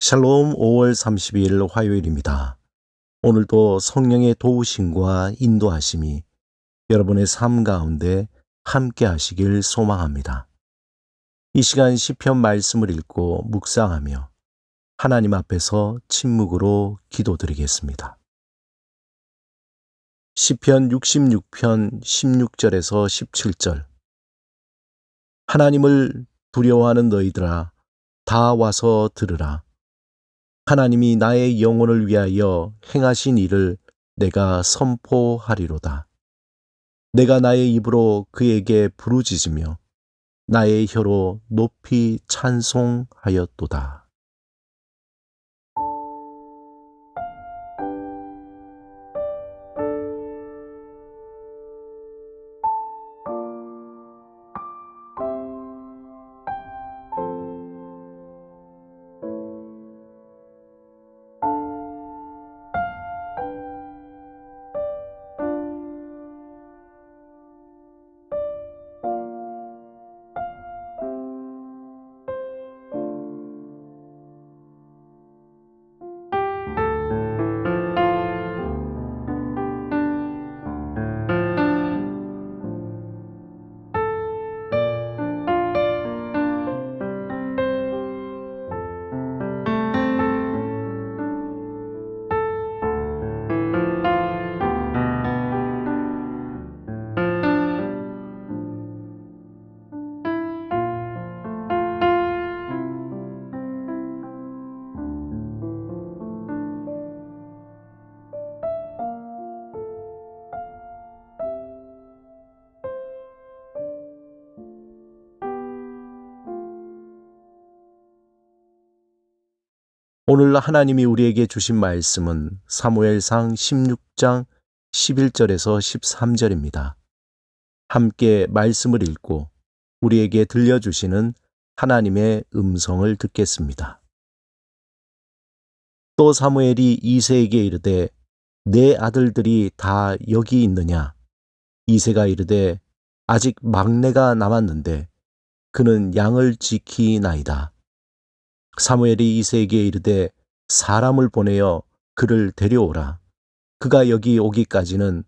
샬롬 5월 30일 화요일입니다. 오늘도 성령의 도우심과 인도하심이 여러분의 삶 가운데 함께 하시길 소망합니다. 이 시간 시편 말씀을 읽고 묵상하며 하나님 앞에서 침묵으로 기도드리겠습니다. 시편 66편 16절에서 17절. 하나님을 두려워하는 너희들아 다 와서 들으라. 하나님이 나의 영혼을 위하여 행하신 일을 내가 선포하리로다. 내가 나의 입으로 그에게 부르짖으며 나의 혀로 높이 찬송하였도다. 오늘 하나님이 우리에게 주신 말씀은 사무엘상 16장 11절에서 13절입니다. 함께 말씀을 읽고 우리에게 들려주시는 하나님의 음성을 듣겠습니다. 또 사무엘이 이새에게 이르되 내 아들들이 다 여기 있느냐? 이새가 이르되 아직 막내가 남았는데 그는 양을 지키나이다. 사무엘이 이새에게 이르되 사람을 보내어 그를 데려오라. 그가 여기 오기까지는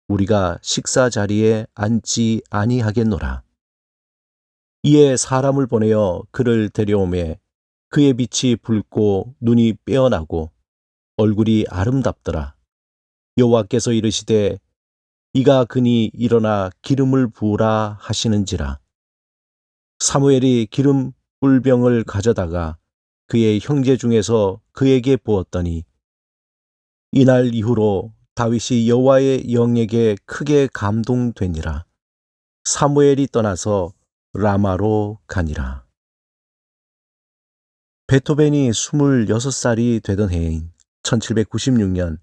우리가 식사 자리에 앉지 아니하겠노라. 이에 사람을 보내어 그를 데려오매 그의 빛이 붉고 눈이 빼어나고 얼굴이 아름답더라. 여호와께서 이르시되 이가 그니 일어나 기름을 부으라 하시는지라. 사무엘이 기름 꿀병을 가져다가 그의 형제 중에서 그에게 부었더니 이날 이후로 다윗이 여호와의 영에게 크게 감동되니라. 사무엘이 떠나서 라마로 가니라. 베토벤이 26살이 되던 해인 1796년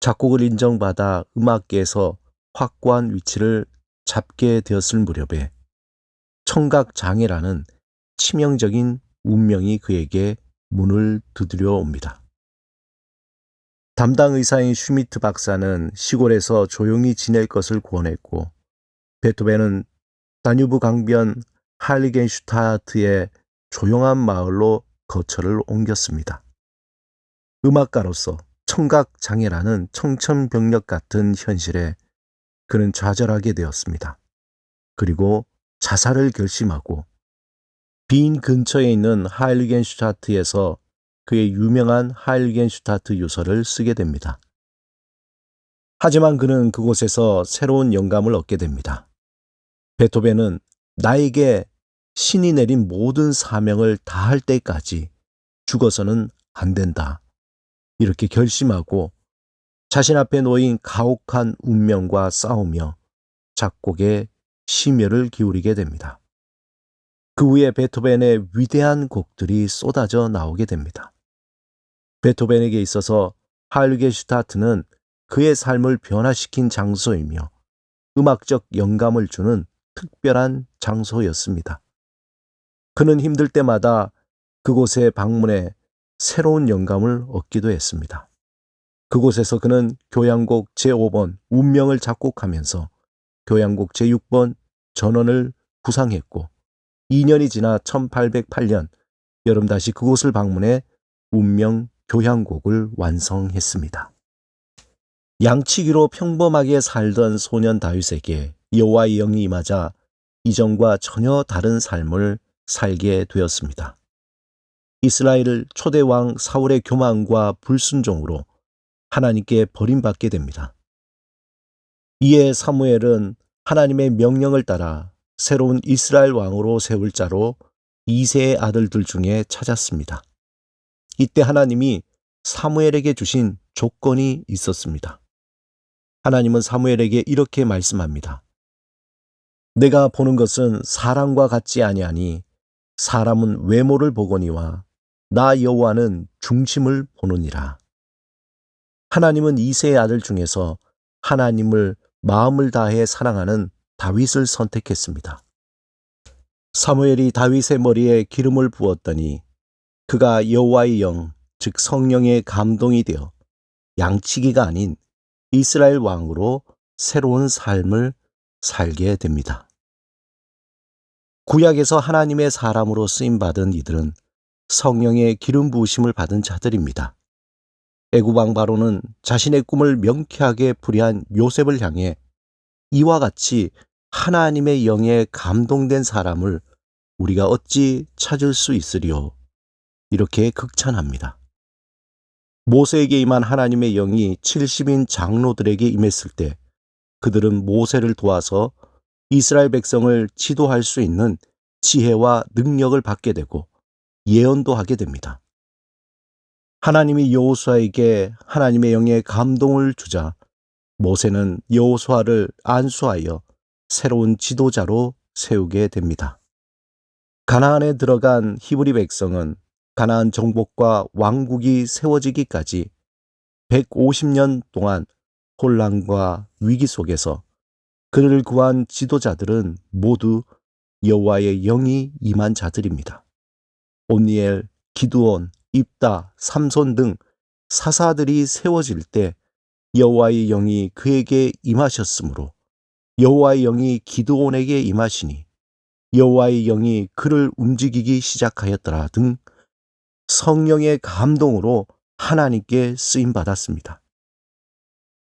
작곡을 인정받아 음악계에서 확고한 위치를 잡게 되었을 무렵에 청각장애라는 치명적인 운명이 그에게 문을 두드려 옵니다. 담당 의사인 슈미트 박사는 시골에서 조용히 지낼 것을 권했고 베토벤은 다뉴브 강변 할리겐슈타트의 조용한 마을로 거처를 옮겼습니다. 음악가로서 청각장애라는 청천벽력 같은 현실에 그는 좌절하게 되었습니다. 그리고 자살을 결심하고 빈 근처에 있는 하일리겐슈타트에서 그의 유명한 하일리겐슈타트 유서를 쓰게 됩니다. 하지만 그는 그곳에서 새로운 영감을 얻게 됩니다. 베토벤은 나에게 신이 내린 모든 사명을 다할 때까지 죽어서는 안 된다. 이렇게 결심하고 자신 앞에 놓인 가혹한 운명과 싸우며 작곡에 심혈을 기울이게 됩니다. 그 후에 베토벤의 위대한 곡들이 쏟아져 나오게 됩니다. 베토벤에게 있어서 하일리겐슈타트는 그의 삶을 변화시킨 장소이며 음악적 영감을 주는 특별한 장소였습니다. 그는 힘들 때마다 그곳에 방문해 새로운 영감을 얻기도 했습니다. 그곳에서 그는 교향곡 제5번 운명을 작곡하면서 교향곡 제6번 전원을 구상했고 2년이 지나 1808년 여름 다시 그곳을 방문해 운명 교향곡을 완성했습니다. 양치기로 평범하게 살던 소년 다윗에게 여호와의 영이 임하자 이전과 전혀 다른 삶을 살게 되었습니다. 이스라엘 초대 왕 사울의 교만과 불순종으로 하나님께 버림받게 됩니다. 이에 사무엘은 하나님의 명령을 따라 새로운 이스라엘 왕으로 세울 자로 이새의 아들들 중에 찾았습니다. 이때 하나님이 사무엘에게 주신 조건이 있었습니다. 하나님은 사무엘에게 이렇게 말씀합니다. 내가 보는 것은 사람과 같지 아니하니 사람은 외모를 보거니와 나 여호와는 중심을 보느니라. 하나님은 이새의 아들 중에서 하나님을 마음을 다해 사랑하는 다윗을 선택했습니다. 사무엘이 다윗의 머리에 기름을 부었더니 그가 여호와의 영, 즉 성령의 감동이 되어 양치기가 아닌 이스라엘 왕으로 새로운 삶을 살게 됩니다. 구약에서 하나님의 사람으로 쓰임받은 이들은 성령의 기름 부으심을 받은 자들입니다. 애굽 왕 바로는 자신의 꿈을 명쾌하게 풀이한 요셉을 향해 이와 같이 하나님의 영에 감동된 사람을 우리가 어찌 찾을 수 있으리요? 이렇게 극찬합니다. 모세에게 임한 하나님의 영이 70인 장로들에게 임했을 때 그들은 모세를 도와서 이스라엘 백성을 지도할 수 있는 지혜와 능력을 받게 되고 예언도 하게 됩니다. 하나님이 여호수아에게 하나님의 영의 감동을 주자 모세는 여호수아를 안수하여 새로운 지도자로 세우게 됩니다. 가나안에 들어간 히브리 백성은 가나안 정복과 왕국이 세워지기까지 150년 동안 혼란과 위기 속에서 그를 구한 지도자들은 모두 여호와의 영이 임한 자들입니다. 온니엘, 기드온, 입다, 삼손 등 사사들이 세워질 때 여호와의 영이 그에게 임하셨으므로 여호와의 영이 기드온에게 임하시니 여호와의 영이 그를 움직이기 시작하였더라 등 성령의 감동으로 하나님께 쓰임받았습니다.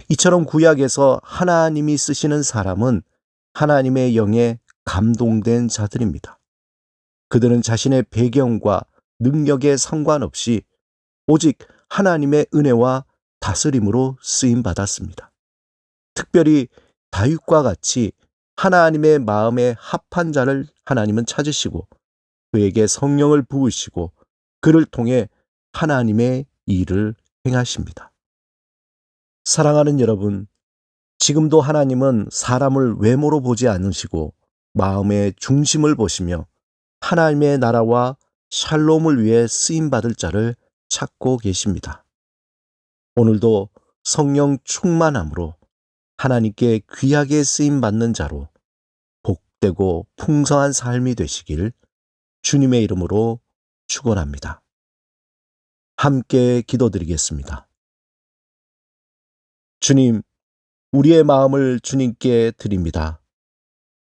이처럼 구약에서 하나님이 쓰시는 사람은 하나님의 영에 감동된 자들입니다. 그들은 자신의 배경과 능력에 상관없이 오직 하나님의 은혜와 다스림으로 쓰임받았습니다. 특별히 다윗과 같이 하나님의 마음에 합한 자를 하나님은 찾으시고 그에게 성령을 부으시고 그를 통해 하나님의 일을 행하십니다. 사랑하는 여러분, 지금도 하나님은 사람을 외모로 보지 않으시고 마음의 중심을 보시며 하나님의 나라와 샬롬을 위해 쓰임받을 자를 찾고 계십니다. 오늘도 성령 충만함으로 하나님께 귀하게 쓰임받는 자로 복되고 풍성한 삶이 되시길 주님의 이름으로 축원합니다. 함께 기도드리겠습니다. 주님, 우리의 마음을 주님께 드립니다.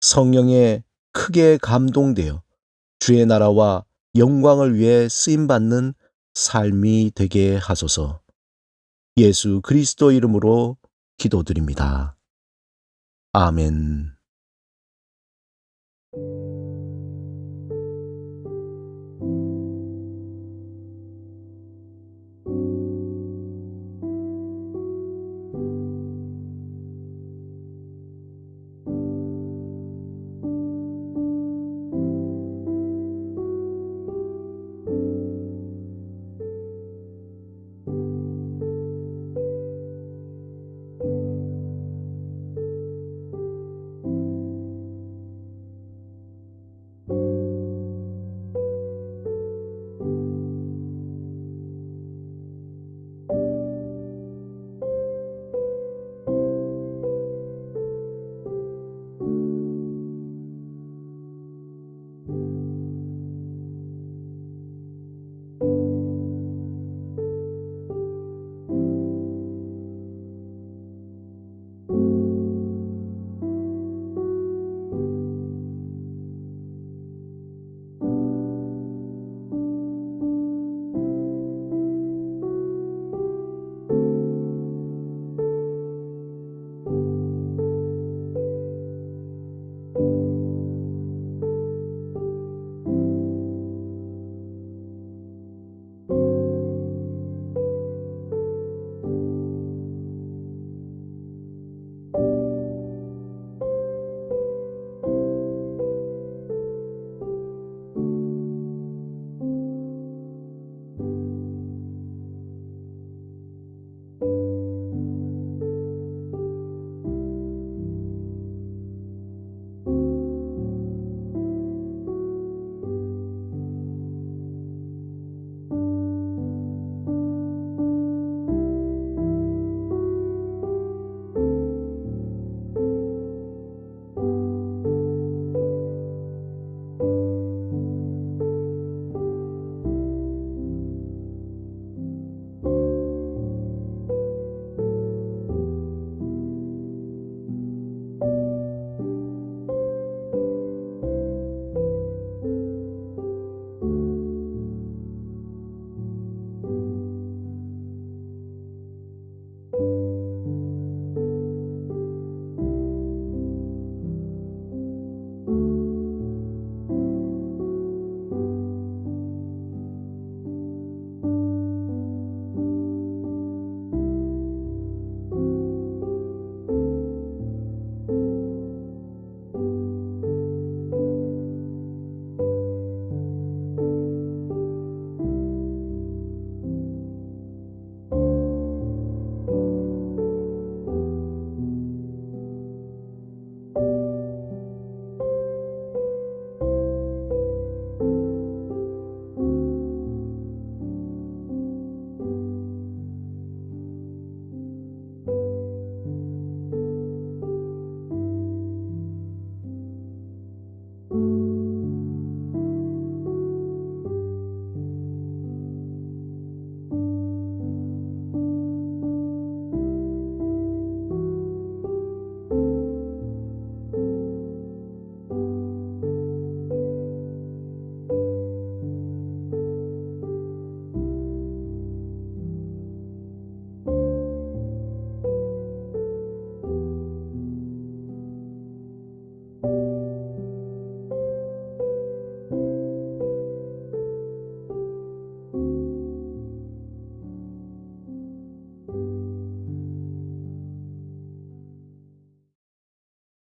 성령에 크게 감동되어 주의 나라와 영광을 위해 쓰임받는 삶이 되게 하소서. 예수 그리스도 이름으로 기도드립니다. 아멘.